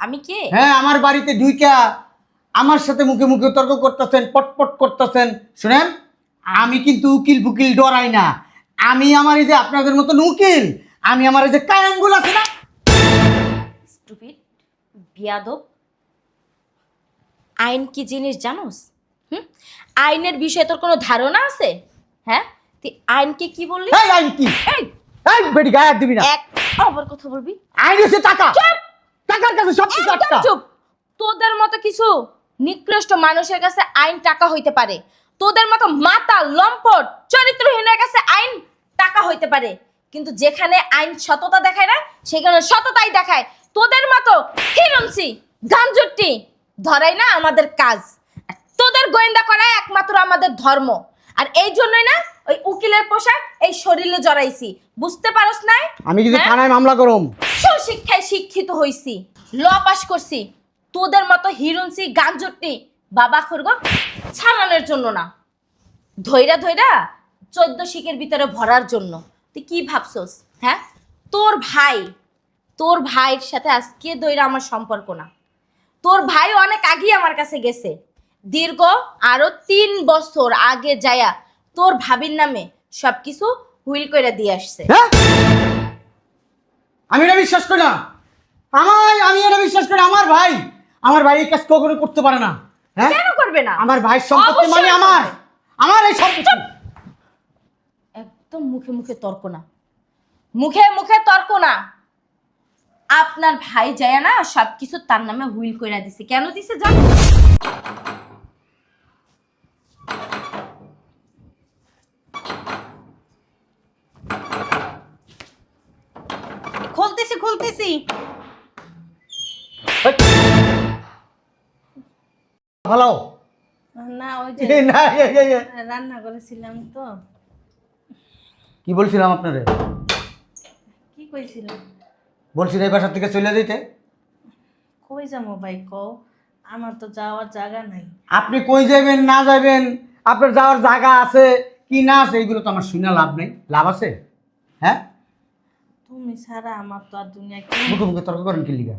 আমি কে? হ্যাঁ, আমার বাড়িতে ঢুইকা আমার সাথে মুখে মুখে তর্ক করতেছেন, পটপট করতেছেন। শুনেন, আমি কিন্তু উকিল ফুকিল ডরাই না। আমি আমার এই যে আপনাদের মতন উকিল, আমি আমার এই যে কায়াঙ্গুল আছে না, স্টুপিড, বিয়াদব। আইন কি জিনিস জানোস? হুম, আইনের বিষয়ে তোর কোনো ধারণা আছে? হ্যাঁ, তুই আইনকে কি বললি? এই আইন কি? এই এই বেটি গায়ে হাত দিবি না। এক আবার কথা বলবি? আইন হচ্ছে টাকা। চুপ! টাকার কাছে সব কিছু একদম আটকা। চুপ। তোদের মতো কিছু নিকৃষ্ট মানুষের কাছে আইন টাকা হইতে পারে, তোদের মতো মাতাল লম্পট চরিত্রহীনের কাছে আইন টাকা হইতে পারে, কিন্তু যেখানে আইন সততা দেখায় না সেখানে সততাই দেখায়। তোদের মতো হিরণসি গাঞ্জুটি ধরাই না আমাদের কাজ, আর তোদের গোয়েন্দা করা একমাত্র আমাদের ধর্ম। আর এই জন্যই না ওই উকিলের পোশাক এই শরীরে জড়াইছি, বুঝতে পারস না? আমি কিন্তু হ্যাঁ? থানায় মামলা করম। সুশিক্ষায় শিক্ষিত হইছি, ল পাস করছি। তোদের মতো হিরুনসি গাঞ্জটি বাবা খরগ ছাড়ানোর জন্য না, ধৈরা ধৈরা 14 শিকের ভিতরে ভরার জন্য। তুই কি ভাবছস? হ্যাঁ, তোর ভাইয়ের সাথে আজকে ধৈরা আমার সম্পর্ক না। তোর ভাই অনেক আগেই আমার কাছে গেছে, দীর্ঘ আরো 3 বছর আগে যায়া তোর ভাবির নামে সবকিছু হুইল কইরা দিয়ে আসছে। হ্যাঁ, আমি এটা বিশ্বাস করি না। আমি এটা বিশ্বাস করি, আমার ভাই এই কাজ কখনো করতে পারে না। হ্যাঁ, কেন করবে না? আমার ভাইয়ের সম্পত্তি মানে অবশ্যই আমার করবে। আমার এই সম্পত্তি। একদম মুখে মুখে তর্ক না, মুখে মুখে তর্ক না। আপনার ভাই যায় না সবকিছু তার নামে হুইল কইরা দিছে। কেন দিছে জানো? খুলতেছি। ভালো না ওই যে না, রান্না করেছিলাম তো। কি বলছিলাম আপনারে? কি কইছিলাম? বলছি এই বাসা থেকে চলে যেতে। কই যাবো ভাই কও? আমার তো যাওয়ার জায়গা নাই। আপনি কই যাবেন না যাবেন, আপনার যাওয়ার জায়গা আছে কি না আছে এইগুলো তো আমার শুনে লাভ নেই। লাভ আছে? হ্যাঁ, তুমি ছাড়া আমার তো আর দুনিয়া মুখে মুখে তর্ক করেন কি লিগা?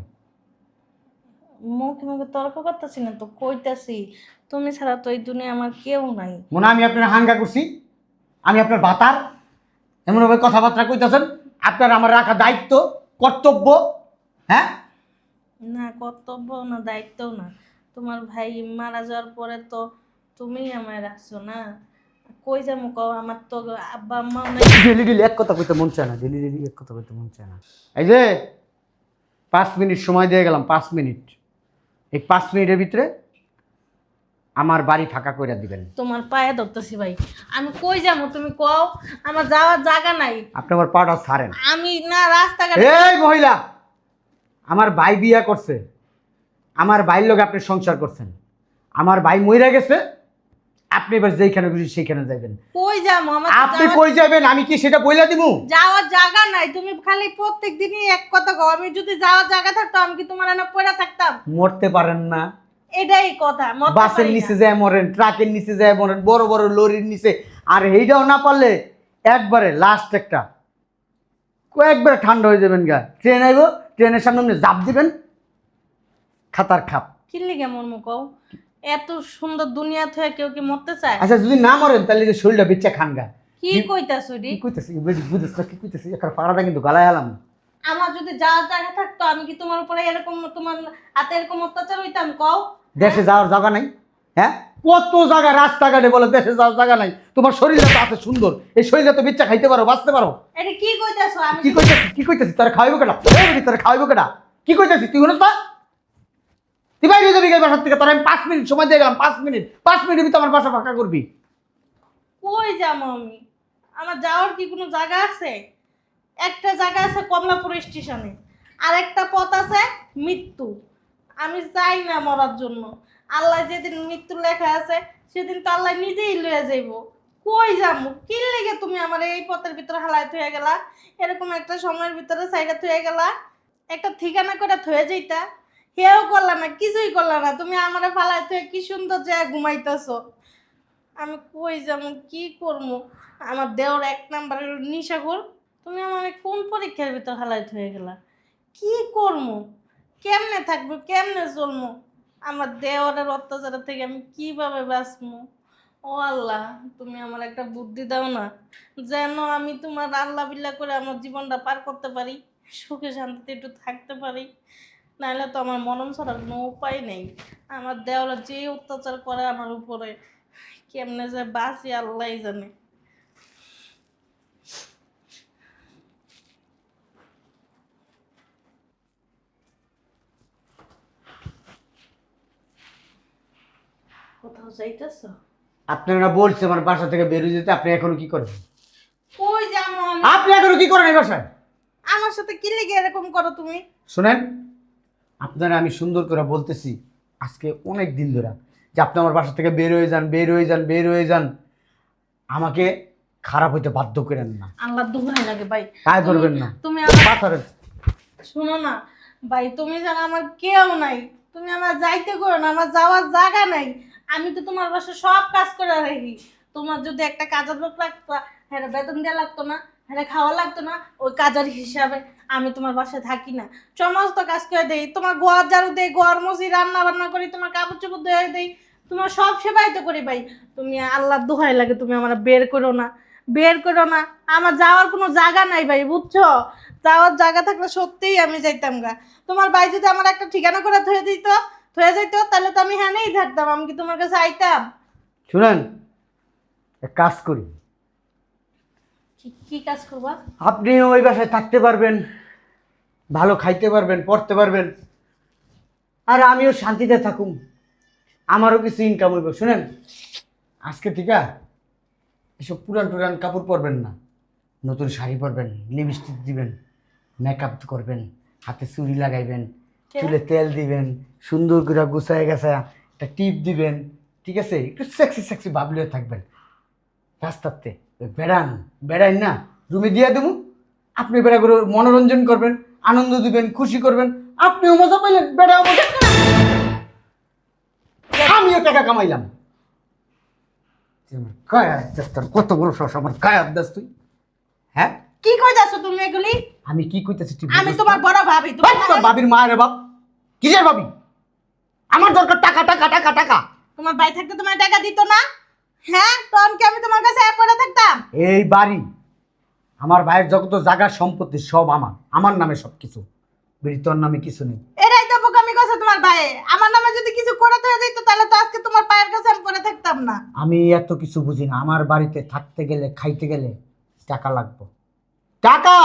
মুখে মুখে তর্ক করতেছি না তো, কইতাছি তুমি ছাড়া তো এই দুনিয়া আমার কেউ নাই। মনে হয় আমি আপনার হাঙ্গা করছি, আমি আপনার বাতার, এমনভাবে কথাবার্তা কইতেছেন। আপনার আমার রাখা দায়িত্ব, কর্তব্য। হ্যাঁ, না কর্তব্য না দায়িত্বও না। তোমার ভাই মারা যাওয়ার পরে তো তুমিই আমায় রাখছো না। কই যাবো কও? আমার তো আব্বা আম্মা নাই। ডেলি এক কথা কইতে মন চায় না, ডেলি এক কথা কইতে মন চায় না। এই যে 5 মিনিট সময় দিয়ে গেলাম, 5 মিনিট। এই 5 মিনিটের ভিতরে আমার বাড়ি ফাঁকা করে দিবেন। তোমার পায়ে ধরতেছি ভাই, আমি কই যাবো তুমি কও? আমার যাওয়ার জায়গা নাই। আপনি আমার পাটা ছাড়েন। আমি না রাস্তাঘাট। এই মহিলা, আমার ভাই বিয়া করছে, আমার ভাইয়ের লোক আপনি সংসার করছেন, আমার ভাই মইরা গেছে, আপনি এবার যেখানে খুশি সেইখানে যাবেন। কই যাবো? আমার তো আপনি কই যাবেন আমি কি সেটা বইলা দিমু? যাওয়ার জায়গা নাই। তুমি খালি প্রত্যেক দিনই এক কথা কও। আমি যদি যাওয়ার জায়গা থাকতো আমি কি তোমার এনে পড়ে থাকতাম? মরতে পারেন না, এটাই কথা। মরতে বাসের পারি না। নিচে যায় মরেন, ট্রাকের নিচে যায় মরেন, বড় বড় লরির নিচে। আর এইটাও না পারলে একবারে লাস্ট একটা কয়েকবার ঠান্ডা হয়ে যাবেন গা। ট্রেন আইব, ট্রেনের সামনে আপনি জাপ দিবেন, খাতার খাপ। কি লিগে মরমু কও? এত সুন্দর দুনিয়া থেকে কেউ কি মরতে চায়? আচ্ছা যদি না মরেন তাহলে যে শরীরটা বেচা খান গা। কি কইতাছো রে? কি কইতেছি বুঝেছ না? কি কইতেছি? একটা পাড়াটা কিন্তু গালায় আলাম। আমার যদি যাওয়ার জায়গা থাকতো আমি কি তোমার উপরে এরকম, তোমার হাতে এরকম অত্যাচার হইতাম কও? দেশে যাওয়ার জায়গা নাই? হ্যাঁ, কত জায়গা রাস্তাঘাটে বলে দেশে যাওয়ার জায়গা নাই। তোমার শরীরটা তো আছে সুন্দর, এই শরীরে তো বেচা খাইতে পারো, বাঁচতে পারো। এটা কি কইতাছো? আমি কি কইতেছি তোরা খাওয়াইবো কেটা? তোরা খাওয়াইবো কেটা? কি কইতেছি তুই শুনছ না? তুই বাইরে যাবি এই বাসার থেকে, তোর আমি 5 মিনিট সময় দিয়ে গেলাম। 5 মিনিটের ভিতরে আমার বাসা ফাঁকা করবি। কই যাবো আমি? আমার যাওয়ার কি কোনো জায়গা আছে? একটা জায়গা আছে কমলাপুর স্টেশনে, আর একটা পথ আছে মৃত্যু। আমি চাই না মরার জন্য। আল্লাহ যেদিন মৃত্যু লেখা আছে সেদিন তো আল্লাহ নিজেই লয়ে যাইব। কই যাবো? কি লেগে তুমি আমার এই পথের ভিতরে হালায় থুয়ে গেলা? এরকম একটা সময়ের ভিতরে সাইডে থুয়ে গেলা, একটা ঠিকানা করে থুয়ে যাইতা। হেও করলা না, কিছুই করলা না। তুমি আমারে ফালায় থুয়ে কি সুন্দর জায়গায় ঘুমাইতেছো। আমি কই যাবো, কি করবো? আমার দেওর 1 নাম্বারের নিশাখোর। তুমি আমার কোন পরীক্ষার ভিতর হালাইত হয়ে গেলা? কি করবো? কেমনে থাকবো, কেমনে চলবো? আমার দেওয়ারের অত্যাচার থেকে আমি কিভাবে বাঁচবো? ও আল্লাহ, তুমি আমার একটা বুদ্ধি দাও না, যেন আমি তোমার আল্লাহ বিল্লাহ করে আমার জীবনটা পার করতে পারি, সুখে শান্তিতে একটু থাকতে পারি। নাহলে তো আমার মনন ছাড়া কোনো উপায় নেই। আমার দেওয়ার যে অত্যাচার করে আমার উপরে, কেমনে যে বাঁচি আল্লাহই জানে। কোথাও যাইতেছ? আপনারা বলছে আমার বাসা থেকে বেরিয়ে যেতে, আপনি এখনো কি করেন? কই যাবো আমি? আপনি এখনো কি করেন এই বাসায়? আমার সাথে কি লেগে এরকম করো তুমি? শুনেন, আপনারা আমি সুন্দর করে বলতেছি আজকে অনেক দিন ধরে যে আপনি আমার বাসা থেকে বের হয়ে যান, বের হয়ে যান, বের হয়ে যান। আমাকে খারাপ হইতে বাধ্য করেন না। আল্লাহ দুহাই লাগে ভাই, কাজ করবেন না। তুমি আমার পাথরের শোনো না ভাই, তুমি জানো আমার কেউ নাই, তুমি আমার যাইতে করো না, আমার যাওয়ার জায়গা নাই। আমি তো তোমার বাসায় সব কাজ করে রাখি। তোমার যদি একটা কাজের লোক লাগতো, হ্যাঁ বেতন দেওয়া লাগতো না, হ্যাঁ খাওয়া লাগতো না, ওই কাজের হিসাবে আমি তোমার বাসায় থাকি না, সমস্ত কাজ করে দেই। তোমার গোয়ার ঝাড়ু দেই, গোয়ার মুছি, রান্না বান্না করি, তোমার কাপড় চোপড় ধুয়ে দেই, তোমার সব সেবাই তো করি ভাই। তুমি আল্লাহ দোহাই লাগে, তুমি আমার বের করো না, বের করো না। আমার যাওয়ার কোনো জায়গা নাই ভাই, বুঝছো? যাওয়ার জায়গা থাকলে সত্যিই আমি যাইতাম গা। তোমার ভাই যদি আমার একটা ঠিকানা করে ধুয়ে দিত, ধুয়ে যাইতো, তাহলে তো আমি হ্যানেই থাকতাম। আমি কি তোমার কাছে আইতাম? শুনেন, এক কাজ করি, কি কাজ করবা? আপনি ওই বাসায় থাকতে পারবেন, ভালো খাইতে পারবেন, পড়তে পারবেন, আর আমিও শান্তিতে থাকুম, আমারও কিছু ইনকাম হইব। শুনেন, আজকে থেকে এসব পুরান টুরান কাপড় পরবেন না, নতুন শাড়ি পরবেন, লিপস্টিক দিবেন, মেকআপ করবেন, হাতে চুড়ি লাগাইবেন, চুলে তেল দিবেন, সুন্দর করে গুছায় গেছে একটা টিপ দিবেন, ঠিক আছে? একটু সেক্সি সেক্সি ভাবলেও থাকবেন। রাস্তাতে বেড়ান, বেড়াইন না, রুমে দিয়ে দেবো, আপনি বেড়া করে মনোরঞ্জন করবেন, আনন্দ দিবেন, খুশি করবেন, আপনিও মজা পাইলেন, বেড়াও মজা, আমিও টাকা কামাইলাম। তোর কত বড় সাহস, আমার গায়ে আদাস তুই? হ্যাঁ, কি কইতাছো তুমি এগুলি? আমি কি কইতেছি? আমি তোমার বড় ভাবি। তোর বাবির মা রে বাপ, কিসের ভাবি? আমার দরকার টাকা, টাকা, টাকা, টাকা। তোমার ভাই থাকতে তোমার টাকা দিত না? হ্যাঁ, তখন কি আমি তোমার কাছে এক করে থাকতাম? এই বাড়ি, আমার ভাইয়ের যত জায়গা সম্পত্তি সব আমার, আমার নামে সব কিছু, বেরি তোর নামে কিছু নেই। এটাই তো বোকামি করছে তোমার ভাই। আমার নামে যদি কিছু করে হয়ে যেত, তাহলে তো আজকে তোমার পায়ের কাছে আমি পড়ে থাকতাম না। আমি এত কিছু বুঝি না, আমার বাড়িতে থাকতে গেলে, খাইতে গেলে টাকা লাগবে, টাকা।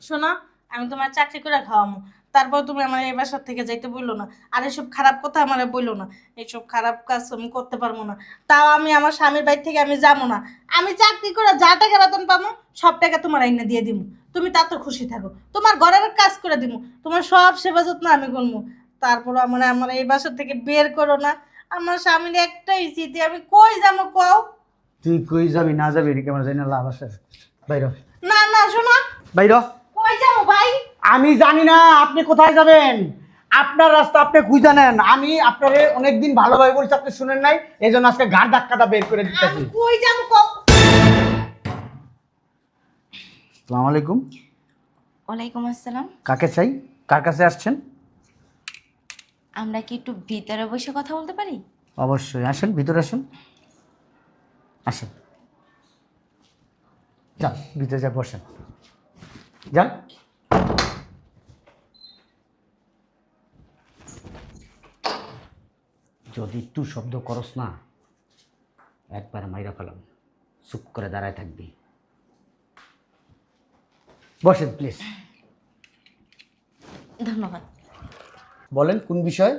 শোনো, আমি তোমার চাকরি করে খাওয়ামো, তারপর তুমি আমার এই বাসার থেকে যাইতে বললো না। আর এসব খারাপ কথা আমার বললো না, এইসব খারাপ কাজ আমি করতে পারবো না। তাও আমি আমার স্বামীর বাড়ি থেকে আমি যাবো না। আমি চাকরি করে যা টাকা বেতন পাবো, সব টাকা তোমার আইনা দিয়ে দিব। তুমি তাতে খুশি থাকো, তোমার ঘরের কাজ করে দিব, তোমার সব সেবা যত্ন আমি করবো। তারপর আমার আমার এই বাসার থেকে বের করো না। আমার স্বামীর একটাই স্মৃতি, আমি কই যাবো কও? তুই কই যাবি না যাবি এটা কেমন জানি না, লাভ আছে? বাইর না না, শোনো, বাইর। কই যাবো ভাই? আমি জানি না আপনি কোথায় যাবেন, আপনার রাস্তা আপনি খুঁজে নেন। আমি আপনারে অনেকদিন ভালোভাবে বলছি, আপনি শুনেন নাই, এই জন্য আজকে ঘাড় ধাক্কাটা বের করে দিতেছি। আমি কই যাবো কও? আসসালামু আলাইকুম। ওয়ালাইকুম আসসালাম। কাকে চাই, কার কাছে আসছেন? আমরা কি একটু ভিতরে বসে কথা বলতে পারি? অবশ্যই, আসেন, ভিতরে আসেন, আসেন, যান ভিতরে যা বসেন, যান। যদি একটু শব্দ করস না, একবার মাইরা ফেলাম, চুপ করে দাঁড়ায় থাকবি। বসেন প্লিজ। ধন্যবাদ। বলেন কোন বিষয়?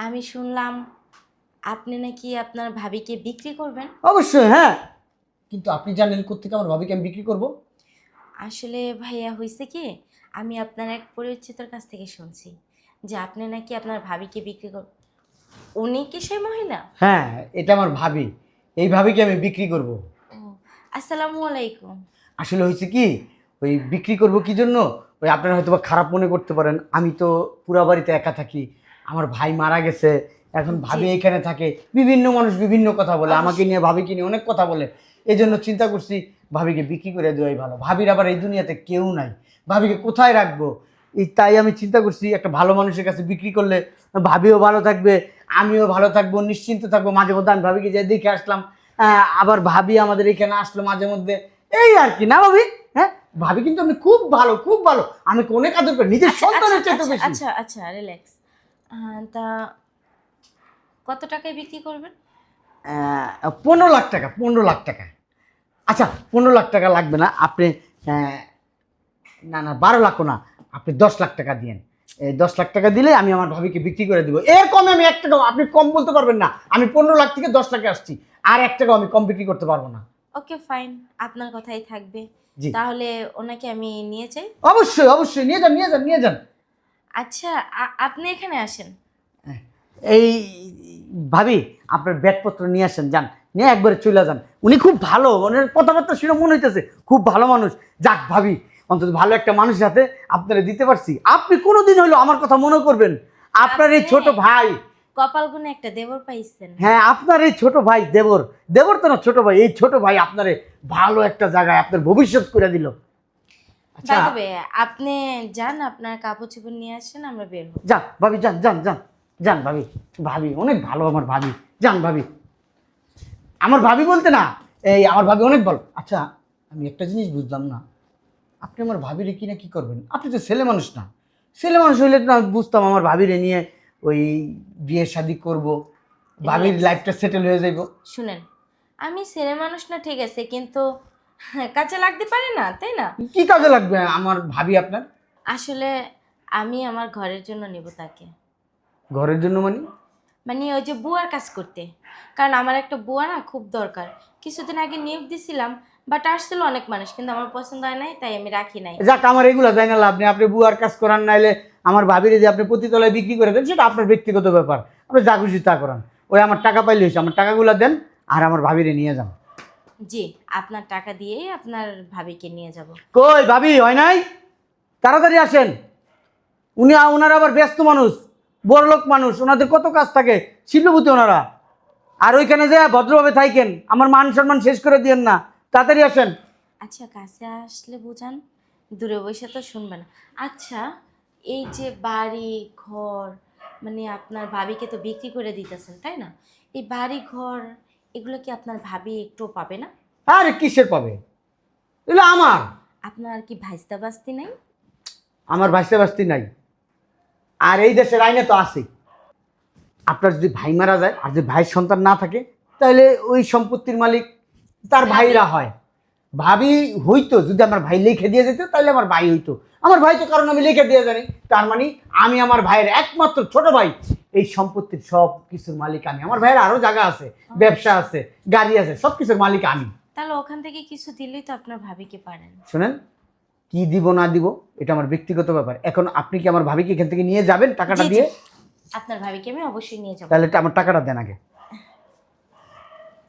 আমি শুনলাম আপনি নাকি আপনার ভাবিকে বিক্রি করবেন। অবশ্যই, হ্যাঁ, কিন্তু আপনি জানেন কোথেকে আমার ভাবিকে আমি বিক্রি করব? আসলে ভাইয়া হয়েছে কি, আমি আপনার এক পরিচিতর কাছ থেকে শুনছি যে আপনি নাকি আপনার ভাবিকে বিক্রি কর। উনি কি সেই মহিলা? হ্যাঁ, এটা আমার ভাবি, এই ভাবিকে আমি বিক্রি করব। ও, আসসালামু আলাইকুম। আসলে হয়েছে কি, ওই বিক্রি করব কি জন্য, ওই আপনারা হয়তো বা খারাপ মনে করতে পারেন, আমি তো পুরা বাড়িতে একা থাকি, আমার ভাই মারা গেছে, এখন ভাবি এখানে থাকে, বিভিন্ন মানুষ বিভিন্ন কথা বলে, আমাকে নিয়ে ভাবিকে নিয়ে অনেক কথা বলে, এই জন্য চিন্তা করছি ভাবিকে বিক্রি করে দেওয়াই ভালো। ভাবির আবার এই দুনিয়াতে কেউ নাই, ভাবিকে কোথায় রাখবো? তাই আমি চিন্তা করছি একটা ভালো মানুষের কাছে বিক্রি করলে ভাবিও ভালো থাকবে, আমিও ভালো থাকবো, নিশ্চিন্ত থাকবো। মাঝে মধ্যে আমি ভাবিকে যে দেখে আসলাম, আবার ভাবি আমাদের এখানে আসলো মাঝে মধ্যে, এই আর কি না ভাবি? হ্যাঁ ভাবি কিন্তু আমি খুব ভালো, খুব ভালো, আমি অনেক আদর করি, নিজের সন্তানের চাইতে বেশি। আচ্ছা আচ্ছা রিল্যাক্স। তা কত টাকায় বিক্রি করবেন? 15 লাখ টাকা, 15 লাখ টাকা। আচ্ছা 15 লাখ টাকা লাগবে না, আপনি না না 12 লাখও না, আপনি 10 লাখ টাকা দিয়েন। এই 10 লাখ টাকা দিলে আমি আমার ভাবিকে বিক্রি করে দেবো। এর কমে আমি 1 টাকাও, আপনি কম বলতে পারবেন না। আমি 15 লাখ থেকে 10 লাখে আসছি, আর 1 টাকাও আমি কম বিক্রি করতে পারবো না। ওকে ফাইন, আপনার কথাই থাকবে। জি। তাহলে ওনাকে আমি নিয়ে যাই। অবশ্যই অবশ্যই নিয়ে যান, নিয়ে যান, নিয়ে যান। আচ্ছা আপনি এখানে আসেন। এই ভাবি আপনার ব্যাগপত্র নিয়ে আসেন, যান, নিয়ে একবারে চলে যান। উনি খুব ভালো, ওনার কথাবার্তা শুনে মনে হইতেছে খুব ভালো মানুষ। যাক ভাবি, অন্তত ভালো একটা মানুষের সাথে আপনারা দিতে পারছি। আপনি কোনোদিন হইলো আমার কথা মনে করবেন। আপনার এই ছোট ভাই, কপাল গুনে একটা দেবর পাইছেন। হ্যাঁ আপনার এই ছোট ভাই, দেবর, দেবর তো না ছোট ভাই, এই ছোট ভাই আপনারে ভালো একটা জায়গায় আপনার ভবিষ্যৎ করে দিল। আচ্ছা তবে আপনি যান, আপনার কাপড় চোপড় নিয়ে আসেন, আমরা বের হব। যান ভাবি, যান যান যান যান ভাবি। ভাবি অনেক ভালো আমার ভাবি, যান ভাবি। আমার ভাবি বলতে না, এই আমার ভাবি অনেক ভালো। আচ্ছা আমি একটা জিনিস বুঝলাম না, আপনি আমার ভাবিরে কি না কি করবেন? আপনি তো ছেলে মানুষ না, ছেলে মানুষ হইলে না বুঝতাম আমার ভাবিরে নিয়ে ওই বিয়ে শাদি করব, ভাবির লাইফটা সেটেল হয়ে যাইব। শুনেন, আমি ছেলে মানুষ না ঠিক আছে, কিন্তু কাজে লাগতে পারে না, তাই না? কি কাজে লাগবে আমার ভাবি আপনার? আসলে আমি আমার ঘরের জন্য নেব তাকে। ঘরের জন্য মানে? মানে ওই যে বুয়ার কাজ করতে, কারণ আমার একটা বুয়া না খুব দরকার। কিছুদিন আগে নিয়োগ দিছিলাম, বাট আসছিল অনেক মানুষ, কিন্তু আমার পছন্দ হয় নাই, তাই আমি রাখি নাই। যাক আমার এগুলা যাই না লাভ নেই, আপনি বুয়ার কাজ করান, নাইলে আমার ভাবিরে যে আপনি প্রতিতলায় বিক্রি করে দেন সেটা আপনার ব্যক্তিগত ব্যাপার, আপনি যা খুশি তা করান। ওই আমার টাকা পাইলে হয়েছে, আমার টাকাগুলো দেন আর আমার ভাবিরে নিয়ে যান। জি, আপনার টাকা দিয়েই আপনার ভাবিকে নিয়ে যাব। কই ভাবি হয় নাই? তাড়াতাড়ি আসেন। ওনারা আবার ব্যস্ত মানুষ, বড়লোক মানুষ, ওনাদের কত কাজ থাকে, শিল্পপতি ওনারা। আর ওইখানে যে ভদ্রভাবে থাকেন, আমার মান সম্মান শেষ করে দিয়েন না, তাড়াতাড়ি আসেন। আচ্ছা কাছে আসলে বুঝান, দূরে বসে তো শুনবে না। আচ্ছা এই যে বাড়ি ঘর, মানে আপনার ভাবিকে তো বিক্রি করে দিতেছেন তাই না? এই বাড়ি ঘর এগুলো কি আপনার ভাবি একটু পাবে না? আরে কিসের পাবে, এগুলো আমার। আপনার কি ভাইস্তা বাস্তি নাই? আমার ভাইসা ভাস্তি নাই, আর এই দেশের আইনে তো আছে, আপনার যদি ভাই মারা যায় আর যদি ভাইয়ের সন্তান না থাকে, তাহলে ওই সম্পত্তির মালিক তার ভাইরা হয়। ভাবি হইতো যদি আমার ভাই লিখে দিয়ে যেত, তাহলে আমার ভাই হইতো। আমার ভাই তো কারণ আমি লিখে দিয়ে জানি, তার মানে আমি আমার ভাইয়ের একমাত্র ছোট ভাই। এই সম্পত্তির সব কিছুর মালিক আমি। আমার ভাইয়ের আরো জায়গা আছে, ব্যবসা আছে, গাড়ি আছে, সব কিছুর মালিক আমি। তাহলে ওখান থেকে কিছু দিলেই তো আপনার ভাবিকে পারেন। শোনেন, কি দিব না দিব এটা আমার ব্যক্তিগত ব্যাপার। এখন আপনি কি আমার ভাবিকে এখান থেকে নিয়ে যাবেন টাকাটা জি, জি। দিয়ে? আপনার ভাবিকে আমি অবশ্যই নিয়ে যাব। তাহলে আমার টাকাটা দেন আগে।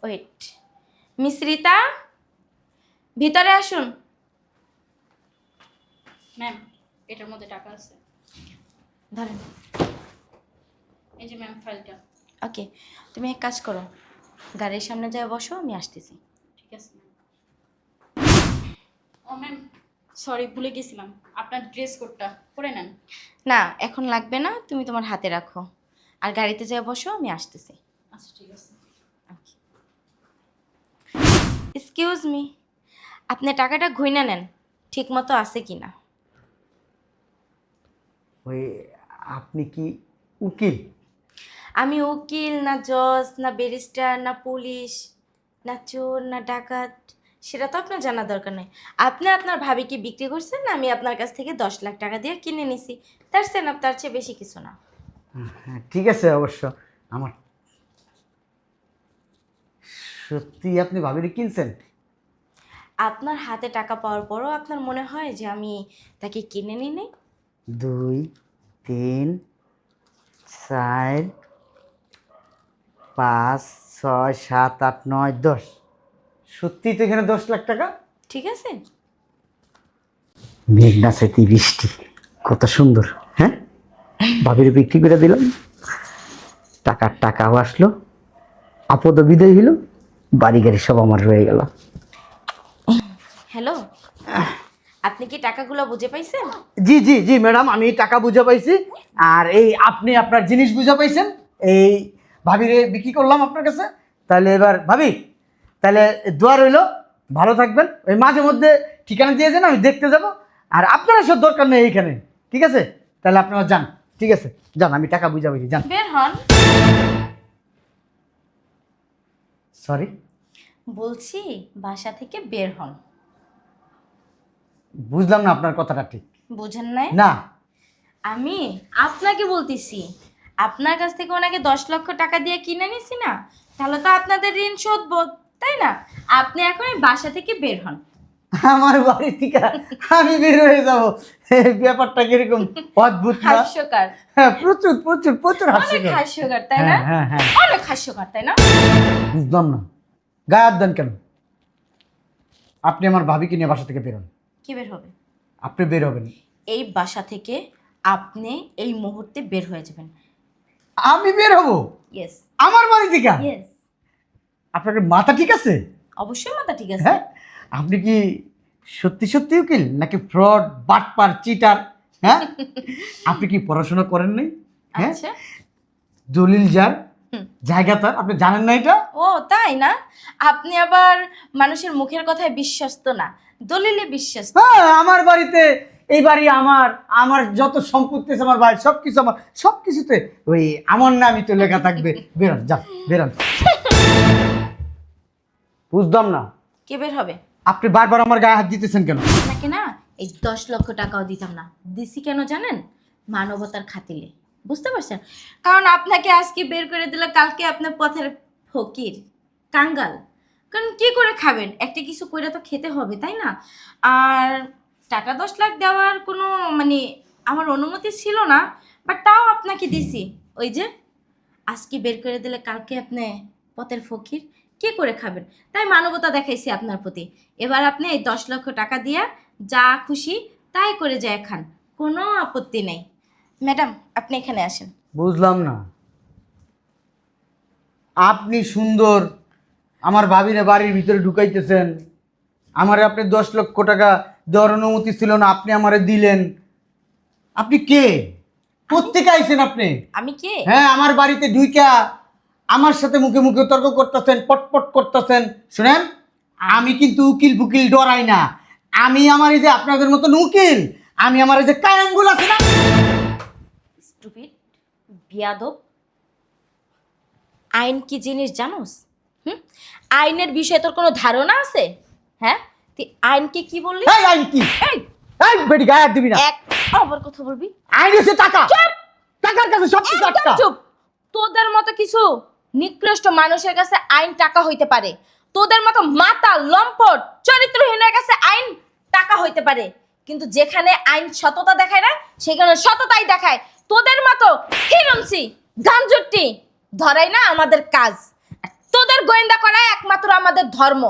ওয়েট, মিস রিতা ভিতরে আসুন। ম্যাম এটার মধ্যে টাকা আছে, ধরেন। এই যে ম্যাম ফাইলটা। ওকে, তুমি এক কাজ করো, গাড়ির সামনে যায় বসো, আমি আসতেছি। ঠিক আছে ম্যাম। ও ম্যাম সরি, ভুলে গেছিলাম, আপনার ড্রেস কোডটা পরে নেন। না এখন লাগবে না, তুমি তোমার হাতে রাখো, আর গাড়িতে যায় বসো, আমি আসতেছি। আচ্ছা ঠিক আছে। এক্সকিউজ মি, আপনি টাকাটা ঘুইনা নেন, ঠিক মতো আছে কি না। ওই আপনি কি উকিল? আমি উকিল না, জজ না, ব্যারিস্টার না, পুলিশ না, চোর না, ডাকাত, সেটা তো আপনার জানা দরকার নেই। আপনি আপনার ভাবিকে বিক্রি করছেন, আমি আপনার কাছ থেকে 10 লাখ টাকা দিয়ে কিনে নিছি, তার সেনাপ, তার চেয়ে বেশি কিছু না। হ্যাঁ ঠিক আছে, অবশ্য আমার সত্যি আপনি ভাবিরে কিনছেন? আপনার হাতে টাকা পাওয়ার পরও আপনার মনে হয় যে আমি তাকে কিনে নিই নাই? 2 3 4 5 6 7 8 9 10। সত্যি তো এখানে 10 লাখ টাকা। ঠিক আছে। মেঘনা সেতি বৃষ্টি কত সুন্দর। হ্যাঁ ভাবির বিক্রি করে দিলাম, টাকাও আসলো, আপদ বিদায় হইল, বাড়ি গাড়ি সব আমার রয়ে গেল। হ্যালো, আপনি কি টাকাগুলো বুঝে পাইছেন? জি জি জি ম্যাডাম, আমি টাকা বুঝে পাইছি। আর এই আপনি আপনার জিনিস বুঝে পাইছেন। এই ভাবিরে বিক্রি করলাম আপনার কাছে। তাহলে এবার ভাবি, তাহলে দোয়া রইলো, ভালো থাকবেন। ওই মাঝে মধ্যে ঠিকানা দিয়েছেন, আমি দেখতে যাব। আর আপনার সব দরকার নেই এইখানে, ঠিক আছে? তাহলে আপনারা যান, ঠিক আছে? যান, আমি টাকা বুঝে পাইছি, যান। বের হন। সরি, বলছি বাসা থেকে বের হন। বুঝলাম না আপনার কথাটা ঠিক। বুঝেন নাই? না, আমি আপনাকে বলতেছি, আপনার কাছ থেকে ওনাকে 10 লক্ষ টাকা দিয়ে কিনে নিছি না, তাহলে তো আপনাদের ঋণ শোধবো, তাই না? আপনি এখন এই বাসা থেকে বের হন। আমার বাড়ি থেকে আমি বের হয়ে যাবো? এই ব্যাপারটা কিরকম অদ্ভুত না? হাস্যকর, হ্যাঁ, প্রচুর প্রচুর প্রচুর অনেক হাস্যকর। হাস্যকর, তাই না? হ্যাঁ হ্যাঁ হ্যাঁ, অনেক হাস্যকর, তাই না? বুঝলাম না, গায়ে হাত দেন কেন? আপনি আমার ভাবিকে নিয়ে বাসা থেকে বেরোন। কি বের হবে? আপনি বের হবেন। এই বাসা থেকে আপনি এই মুহূর্তে বের হয়ে যাবেন। আমি বের হব ইয়েস, আমার বাড়ি থেকে? ইয়েস, আপনার কি মাথা ঠিক আছে? অবশ্যই মাথা ঠিক আছে। হ্যাঁ, আপনি কি সত্যি সত্যি উকিল নাকি ফ্রড, বাটপার, চিটার? হ্যাঁ, আপনি কি পড়াশোনা করেন নাই? হ্যাঁ, আচ্ছা, দলিল যার হুম। জায়গা তার, আপনি জানেন না এটা? ও তাই না? আপনি আবার মানুষের মুখের কথায় বিশ্বস্ত না, দলিলে বিশ্বস্ত। হ্যাঁ, আমার বাড়িতে, এই বাড়ি আমার, আমার যত সম্পত্তি আছে আমার বাড়ি, সব কিছু আমার, সব কিছুতে ওই আমার নামই তো লেখা থাকবে। বেরোন, যান, বেরোন। বুঝলাম না, কে বের হবে? আপনি বারবার আমার গায়ে হাত দিতেছেন কেন? আপনাকে না এই 10 লক্ষ টাকাও দিতাম না। দিছি কেন জানেন? মানবতার খাতিলে। বুঝতে পারছেন? কারণ আপনাকে আজকে বের করে দিলে কালকে আপনার পথের ফকির, কাঙ্গাল। কারণ কি করে খাবেন? একটা কিছু করে তো খেতে হবে, তাই না? আর টাকা 10 লাখ দেওয়ার কোনো মানে আমার অনুমতি ছিল না, বাট তাও আপনাকে দিছি। ওই যে আজকে বের করে দিলে কালকে আপনি পথের ফকির, কি করে খাবেন? তাই মানবতা দেখাইছি আপনার প্রতি। এবার আপনি এই 10 লক্ষ টাকা দিয়ে যা খুশি তাই করে যায় খান, কোনো আপত্তি নেই। ম্যাডাম, আপনি এখানে আসেন। বুঝলাম না, আপনি সুন্দর আমার ভাবিরে বাড়ির ভিতরে ঢুকাইতেছেন, আমারে আপনি 10 লক্ষ টাকা দেওয়ার অনুমতি ছিল না, আপনি আমারে দিলেন। আপনি কে? কোত্থেকে আইছেন আপনি? আমি কে? হ্যাঁ, আমার বাড়িতে ঢুইকা আমার সাথে মুখে মুখে তর্ক করতেছেন, পটপট করতেছেন। শুনেন, আমি কিন্তু উকিল ফুকিল ডরাই না। আমি আমার এই যে আপনাদের মতন উকিল, আমি আমার এই যে কায়াঙ্গুল আছে না, স্টুপিড, বিয়াদব। আইন কি জিনিস জানোস? হুম? আইনের বিষয়ে তোর কোনো ধারণা আছে? হ্যাঁ, তুই আইনকে কি বললি? এই আইন কি? এই, এই বেটি, গায়ে হাত দিবি না। এক আবার কথা বলবি? আইন হচ্ছে টাকা, টাকার কাছে সব কিছু একদম আটকা। চুপ। তোদের মতো কিছু নিকৃষ্ট মানুষের কাছে আইন টাকা হইতে পারে, তোদের মতো মাতাল লম্পট চরিত্রহীনের কাছে আইন টাকা হইতে পারে, কিন্তু যেখানে আইন সততা দেখায় না সেখানে সততাই দেখায়। তোদের মতো হিরণসি গাঞ্জুটি ধরাই না আমাদের কাজ, আর তোদের গোয়েন্দা করাই একমাত্র আমাদের ধর্ম।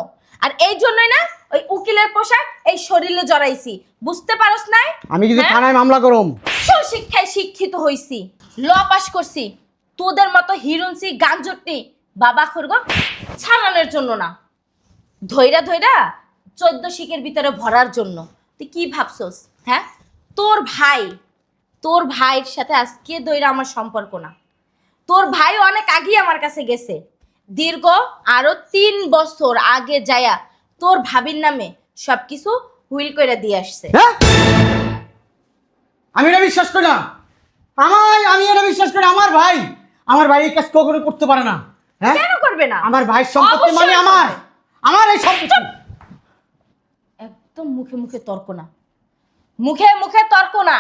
আর এই জন্যই না ওই উকিলের পোশাক এই শরীরে জড়াইছি, বুঝতে পারস নাই? আমি যদি হ্যাঁ? থানায় মামলা করম। সুশিক্ষায় শিক্ষিত হইছি, ল পাস করছি, তোদের মতো হিরুনসি গাঞ্জটি বাবা খর্গ ছাড়ানোর জন্য না, ধৈরা ধৈরা 14 শিকের ভিতরে ভরার জন্য। তুই কি ভাবছস? হ্যাঁ, তোর ভাইয়ের সাথে আজকে ধৈরা আমার সম্পর্ক না। তোর ভাই অনেক আগেই আমার কাছে গেছে, দীর্ঘ আরো 3 বছর আগে যায়া তোর ভাবির নামে সবকিছু হুইল করে দিয়ে আসছে। হ্যাঁ, আমি এটা বিশ্বাস করি না। আমি এটা বিশ্বাস করি, আমার ভাই এই কাজ কখনো করতে পারে না। হ্যাঁ, কেন করবে না? আমার ভাইয়ের সম্পত্তি অবশ্যই মানে করবে। আমার এই সম্পত্তি। একদম মুখে মুখে তর্ক না, মুখে মুখে তর্ক না।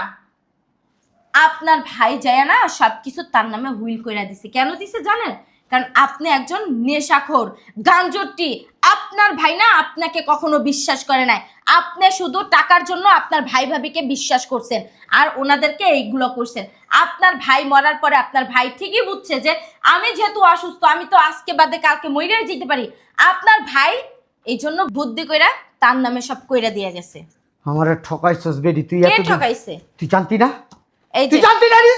আপনার ভাই যায় না সবকিছু তার নামে হুইল কইরা দিছে। কেন দিছে জানেন? কারণ আপনি একজন নেশাখোর গাঞ্জটি। আপনার ভাই না আপনাকে কখনো বিশ্বাস করে নাই, আপনি শুধু টাকার জন্য আপনার ভাই ভাবিকে বিশ্বাস করছেন আর ওনাদেরকে এইগুলো করছেন। আপনার ভাই মরার পরে আপনার ভাই ঠিকই বুঝছে যে আমি যেহেতু অসুস্থ, আমি তো আজকে বাদে কালকে মইরাই যেতে পারি। আপনার ভাই এই জন্য বুদ্ধি কইরা তার নামে সব কইরা দিয়ে গেছে। আমারে ঠকাইছস বেডি, তুই কে এত ঠকাইছে? তুই জানতি না? এই তুই যে জানতি না রে?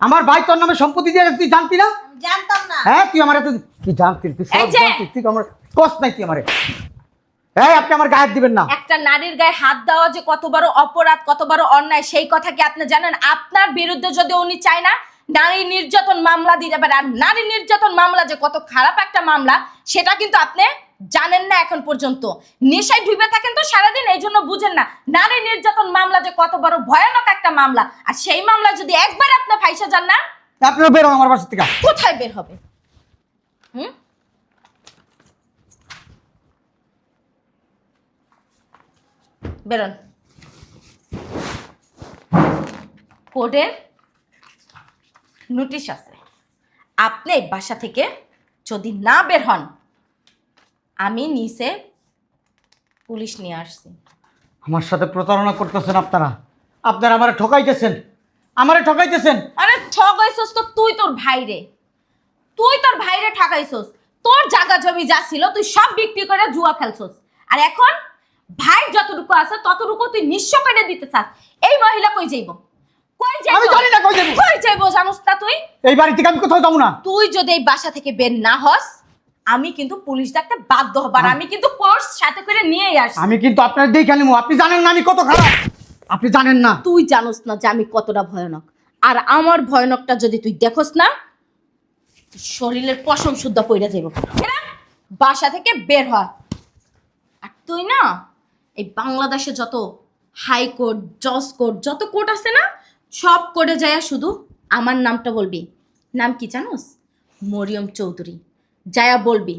আমার ভাই তোর নামে সম্পত্তি দিয়ে গেছে, তুই জানতি না? আমি জানতাম না। হ্যাঁ, তুই আমার এত তুই জানতি, তুই সব এই যে! জানতি, তুই আমার কষ্ট নাই তুই আমারে। এই আপনি আমার গায়ে হাত দিবেন না। একটা নারীর গায়ে হাত দেওয়া যে কত বড় অপরাধ, কত বড় অন্যায়, সেই কথা কি আপনি জানেন? আপনার বিরুদ্ধে যদি উনি চায় না নারী নির্যাতন মামলা দিতে পারে, আর নারী নির্যাতন মামলা যে কত খারাপ একটা মামলা সেটা কিন্তু আপনি জানেন না এখন পর্যন্ত। নেশায় ডুবে থাকেন তো সারাদিন, এই জন্য বুঝেন না নারী নির্যাতন মামলা যে কত বড় ভয়ানক একটা মামলা। আর সেই মামলা যদি একবার আপনি ফাইসা যান না, আপনারা বের হন আমার বাসা থেকে। কোথায় বের হবে? হুম, বেরোন। কোর্টের নোটিশ আছে, আপনি এই বাসা থেকে যদি না বের হন, আমি নিচে পুলিশ নিয়ে আসছি। আমার সাথে প্রতারণা করতেছেন আপনারা। আপনারা আমারে ঠকাইতেছেন, আমারে ঠকাইতেছেন। আরে ঠকাইছস তো তুই তোর ভাইরে, তুই তোর ভাইরে ঠকাইছস। তোর জায়গা জমি যা ছিল তুই সব বিক্রি করে জুয়া খেলছস, আর এখন ভাই যতটুকু আছে ততটুকু তুই নিঃস্ব করে দিতে চাস। এই মহিলা কই যাইব? কই যাইব? আমি জানি না কই যাইব। কই যাইব জানোস না তুই? এই বাড়ি থেকে আমি কোথাও যাবো না। তুই যদি এই বাসা থেকে বের না হস, আমি কিন্তু পুলিশ ডাকতে বাধ্য হব, আর আমি কিন্তু কোর্স সাথে করে নিয়েই আসছি। আমি কিন্তু আপনার দেখে নিবো। আপনি জানেন না আমি কত খারাপ, আপনি জানেন না। তুই জানোস না যে আমি কতটা ভয়ানক, আর আমার ভয়ানকটা যদি তুই দেখোস না, তোর শরীরের পশম শুদ্ধ পইরা যাইব। এরা বাসা থেকে বের হয়। আর তুই না এই বাংলাদেশে যত হাইকোর্ট, জজ কোর্ট, যত কোর্ট আছে না, সব কোর্টে যায় শুধু আমার নামটা বলবি। নাম কি জানোস? মরিয়ম চৌধুরী। যায়া বলবি,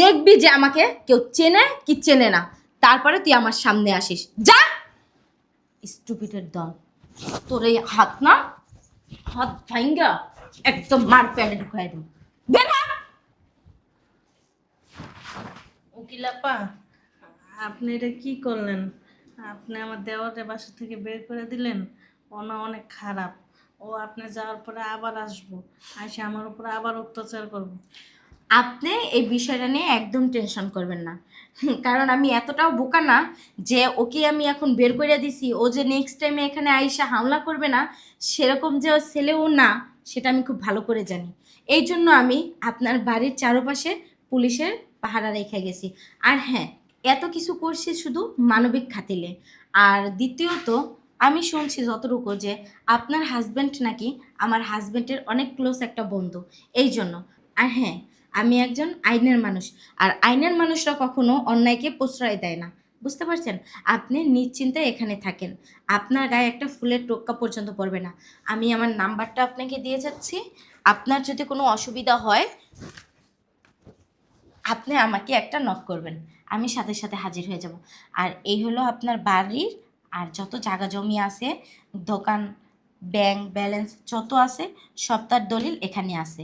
দেখবি যে আমাকে কেউ চেনে কি চেনে না, তারপরে তুই আমার সামনে আসিস। যা, স্টুপিডের দল। তোর এই হাত না, হাত ভাঙ্গা একদম মার প্যানে ঢুকাই দেব। বের হ। উকিলাপা, আপনি এটা কি করলেন? আপনি আমার দেওয়ারে বাসা থেকে বের করে দিলেন। ও না অনেক খারাপ। ও আপনি যাওয়ার পরে আবার আসবো, এসে আমার উপরে আবার অত্যাচার করবো। আপনি এই বিষয়টা নিয়ে একদম টেনশন করবেন না, কারণ আমি এতটাও বোকা না যে ওকে আমি এখন বের করে দিছি, ও যে নেক্সট টাইমে এখানে আইসা হামলা করবে না, সেরকম যে ও ছেলেও না, সেটা আমি খুব ভালো করে জানি। এই জন্য আমি আপনার বাড়ির চারপাশে পুলিশের পাহারা রেখে গেছি। আর হ্যাঁ, এত কিছু করছি শুধু মানবিক খাতিলে। আর দ্বিতীয়ত, আমি শুনছি যতটুকু যে আপনার হাজব্যান্ড নাকি আমার হাজব্যান্ডের অনেক ক্লোজ একটা বন্ধু, এই জন্য। আর হ্যাঁ, আমি একজন আইনের মানুষ, আর আইনের মানুষরা কখনো অন্যায়কে প্রশ্রয় দেয় না, বুঝতে পারছেন? আপনি নিশ্চিন্তে এখানে থাকেন, আপনার গায়ে একটা ফুলের টোক্কা পর্যন্ত পড়বে না। আমি আমার নাম্বারটা আপনাকে দিয়ে যাচ্ছি, আপনার যদি কোনো অসুবিধা হয় আপনি আমাকে একটা নক করবেন, আমি সাথে সাথে হাজির হয়ে যাব। আর এই হলো আপনার বাড়ির, আর যত জায়গা জমি আছে, দোকান, ব্যাংক ব্যালেন্স যত আছে, সব তার দলিল এখানে আছে,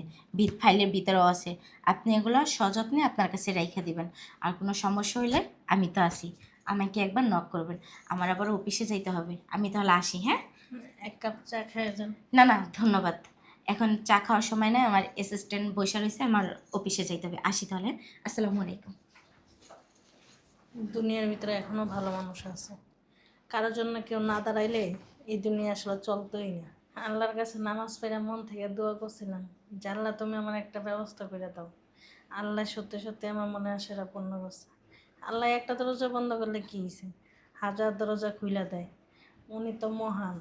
ফাইলের ভিতরেও আছে। আপনি এগুলো সযত্নে আপনার কাছে রেখে দিবেন। আর কোনো সমস্যা হইলে আমি তো আছি, আমাকে একবার নক করবেন। আমার আবার অফিসে যাইতে হবে, আমি তাহলে আসি। হ্যাঁ, এক কাপ চা খেয়ে যান। না না ধন্যবাদ, এখন চা খাওয়ার সময় নয়, আমার অ্যাসিস্ট্যান্ট বসে রয়েছে, আমার অফিসে যাইতে হবে। আসি তাহলে, আসসালামু আলাইকুম। দুনিয়ার ভিতরে এখনো ভালো মানুষ আছে। কারোর জন্য কেউ না দাঁড়াইলে এই দুনিয়া আসলে চলতোই না। আল্লাহর কাছে নামাজ পড়ে মন থেকে দোয়া করছিলাম যে আল্লাহ তুমি আমার একটা ব্যবস্থা করে দাও। আল্লাহ সত্যি সত্যি আমার মনে আশাটা পূর্ণ করছে। আল্লাহ একটা দরজা বন্ধ করলে কী হয়েছে, হাজার দরজা খুলে দেয়। উনি তো মহান।